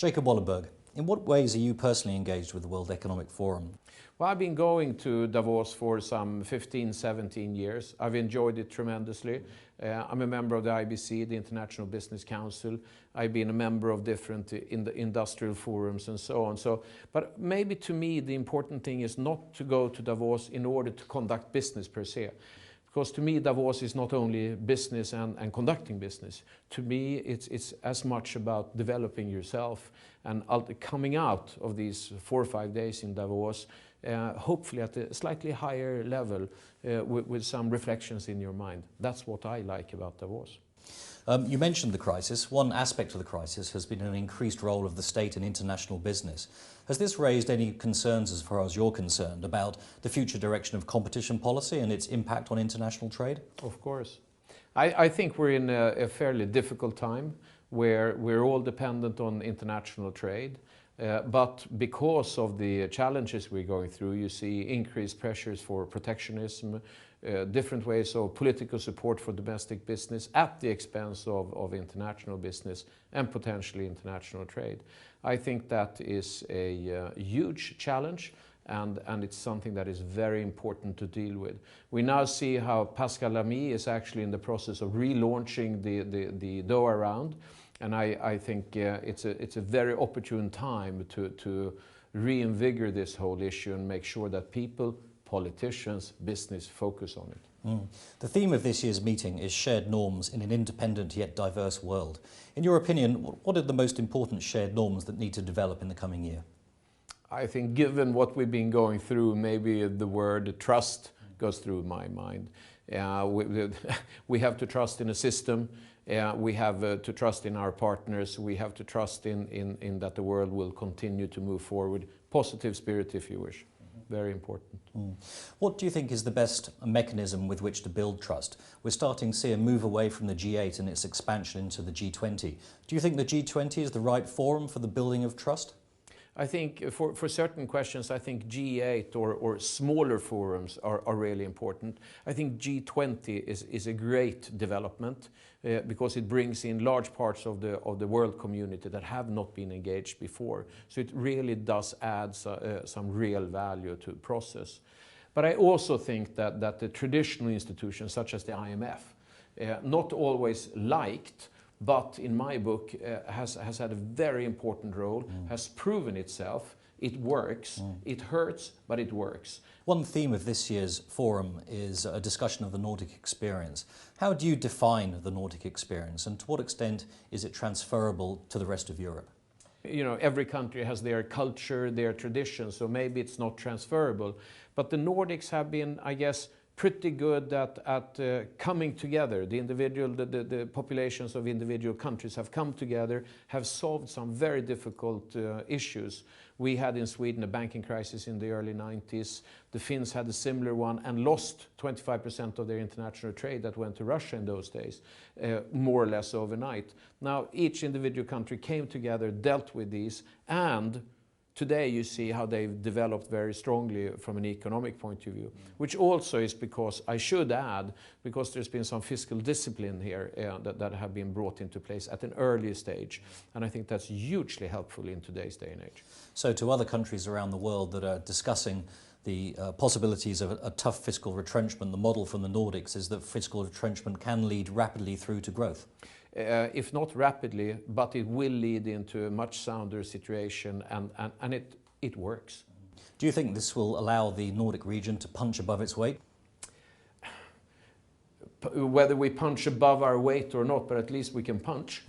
Jacob Wallenberg, in what ways are you personally engaged with the World Economic Forum? Well, I've been going to Davos for some 15, 17 years. I've enjoyed it tremendously. I'm a member of the IBC, the International Business Council. I've been a member of different industrial forums and so on. But maybe to me the important thing is not to go to Davos in order to conduct business per se. Because to me Davos is not only business and conducting business. To me it's as much about developing yourself and coming out of these 4 or 5 days in Davos hopefully at a slightly higher level with some reflections in your mind. That's what I like about Davos. You mentioned the crisis. One aspect of the crisis has been an increased role of the state in international business. Has this raised any concerns, as far as you're concerned, about the future direction of competition policy and its impact on international trade? Of course. I think we're in a fairly difficult time where we're all dependent on international trade. But because of the challenges we're going through, you see increased pressures for protectionism, different ways of political support for domestic business at the expense of international business and potentially international trade. I think that is a huge challenge, and it's something that is very important to deal with. We now see how Pascal Lamy is actually in the process of relaunching the Doha round. And I think it's a very opportune time to reinvigorate this whole issue and make sure that people, politicians, business focus on it. The theme of this year's meeting is shared norms in an independent yet diverse world. In your opinion, what are the most important shared norms that need to develop in the coming year? I think given what we've been going through, maybe the word trust goes through my mind. We have to trust in a system. We have to trust in our partners. We have to trust in that the world will continue to move forward. Positive spirit, if you wish. Very important. What do you think is the best mechanism with which to build trust? We're starting to see a move away from the G8 and its expansion into the G20. Do you think the G20 is the right forum for the building of trust? I think for certain questions, I think G8 or smaller forums are really important. I think G20 is a great development because it brings in large parts of the world community that have not been engaged before. So it really does add some real value to the process. But I also think that the traditional institutions such as the IMF, not always liked, but in my book has had a very important role, has proven itself. It works, it hurts, but it works. One theme of this year's forum is a discussion of the Nordic experience. How do you define the Nordic experience, and to what extent is it transferable to the rest of Europe? You know, every country has their culture, their traditions, so maybe it's not transferable. But the Nordics have been, I guess, pretty good at coming together. The populations of individual countries have come together, have solved some very difficult issues. We had in Sweden a banking crisis in the early 90s. The Finns had a similar one and lost 25% of their international trade that went to Russia in those days, more or less overnight. Now each individual country came together, dealt with these, and today you see how they've developed very strongly from an economic point of view, which also is because, I should add, because there's been some fiscal discipline here that have been brought into place at an early stage. And I think that's hugely helpful in today's day and age. So to other countries around the world that are discussing the possibilities of a tough fiscal retrenchment, the model from the Nordics is that fiscal retrenchment can lead rapidly through to growth. If not rapidly, but it will lead into a much sounder situation, and it works. Do you think this will allow the Nordic region to punch above its weight? Whether we punch above our weight or not, but at least we can punch.